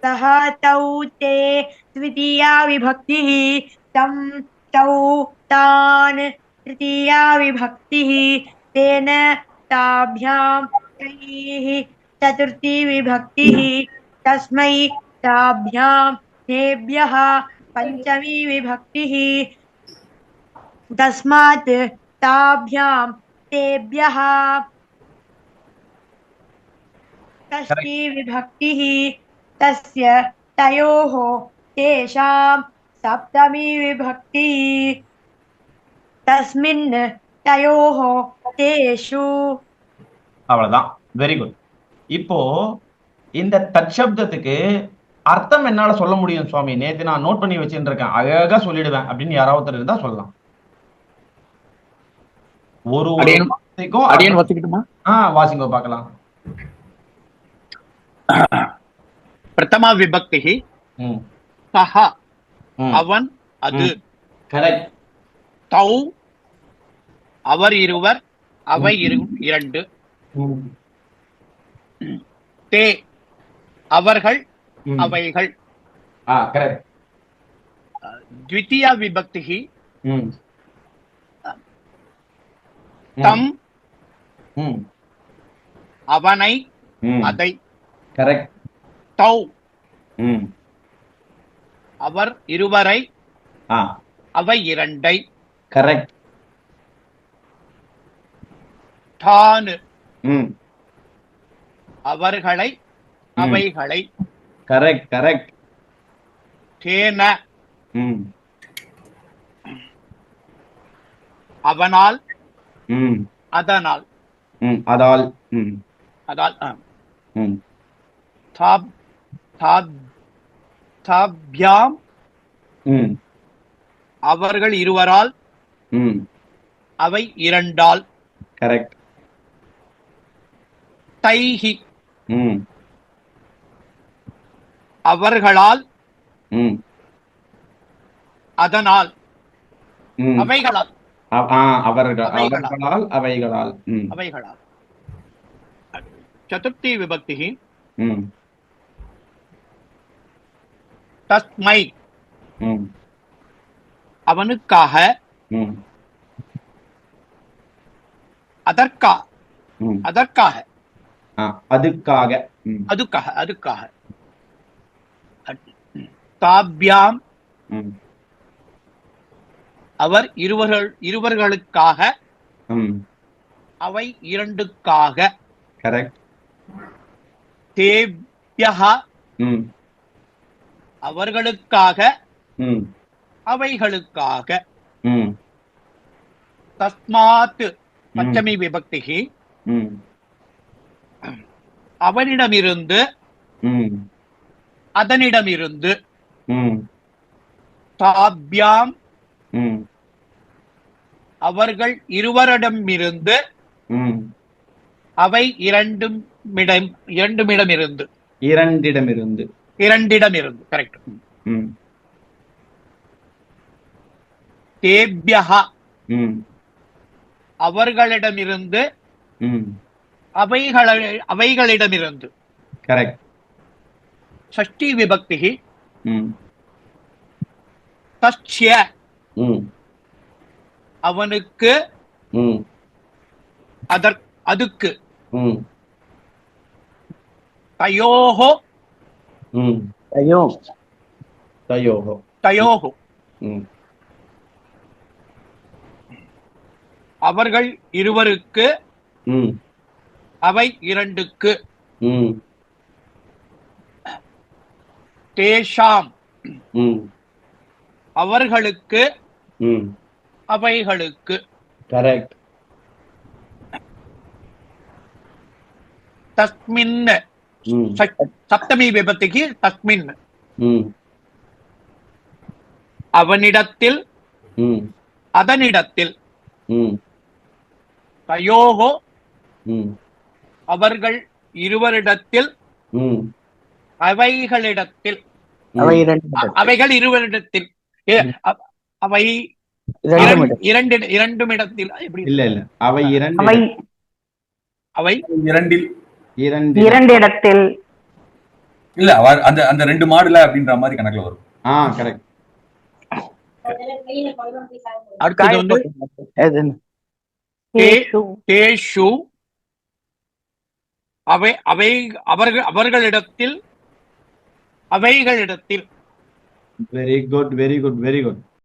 सः तौ ते द्वितीया विभक्तिः तं तौ तान् तृतीया विभक्तिः तेन ताभ्यां तैः चतुर्थी विभक्तिः तस्मै ताभ्यां तेभ्यः पंचमी विभक्तिः तस्मात् ताभ्यां तेभ्यः षष्ठी विभक्तिः तस्य तयोः तेषां सप्तमी विभक्तिः तस्मिन् तयोः तेषु. அவ்வளவுதான். Very good. இப்போ இந்த தற்சப்தத்துக்கு அர்த்தம் என்னால சொல்ல முடியும் சுவாமி, நேத்து நான் நோட் பண்ணி வச்சுட்டு இருக்கேன், அழகா சொல்லிடுவேன் அப்படின்னு யாராவது இருந்தா சொல்லலாம். ஒரு வார்த்தைக்கும் வாசிங்க பார்க்கலாம். பிரதமா விபக்தி சஹ அவன் அது. கரெக்ட். தௌ அவர் இருவர் அவை இரண்டு. தே அவர்கள் அவைகள். கரெக்ட். த்விதீயா விபக்தி தம் அவனை அதை. கரெக்ட். தௌ அவர் இருவரை அவை இரண்டை. கரெக்ட். தான் அவர்களை அவைகளை. கரெக்ட். கரெக்ட். தேன அவனால் அதனால் அதால் அதால். தாப்யாம் அவர்கள் இருவரால் அவை இரண்டால். கரெக்ட். தைஹி அவர்களால் அதனால் அவைகளால். அவர்களால் அவைகளால் அவைகளால். சதுர்த்தி விபக்தி தஸ்மை அவனுக்காக அதற்காக அதற்காக அதுக்காக அதுக்காக அதுக்காக. தாப்யாம் அவர் இருவர்களுக்காக அவை இரண்டுக்காக. கரெக்ட். தேவ்யஹ அவர்களுக்காக அவைகளுக்காக. தஸ்மாத் பஞ்சமி விபக்தி அவனிடமிருந்து அதனிடமிருந்து. தாப்யாம் அவர்கள் இருவரிடமிருந்து அவை இரண்டிடமிருந்து. இரண்டிடமிருந்து. கரெக்ட். தேப்யஹ அவர்களிடமிருந்து அவைகளிடமிருந்து. கரெக்ட். ஷஷ்டி விபக்தி தஸ்ய அவனுக்கு அதுக்கு. தயோஹோ தயோஹோ அவர்கள் இருவருக்கு அவை இரண்டுக்கு. தேஷாம் அவர்களுக்கு அவைகளுக்கு. கரெக்ட். தஸ்மின் சப்தமி விபத்திக்கு தஸ்மின் அவனிடத்தில் அதனிடத்தில். தயோகோ அவர்கள் இருவரிடத்தில் அவைகளிடத்தில். அவைகள் இருவரிடத்தில். அவை இரண்டும் இடத்தில். இல்ல இல்ல அவை அவை இரண்டில் இரண்டிடத்தில். இல்ல அந்த அந்த 2 மாடுல அப்படின்ற மாதிரி கணக்குல வரும். கரெக்ட். அடுத்தது வந்து தேஷு அவர்களிடத்தில் அவைகளிடத்தில். Very good, very good, very good.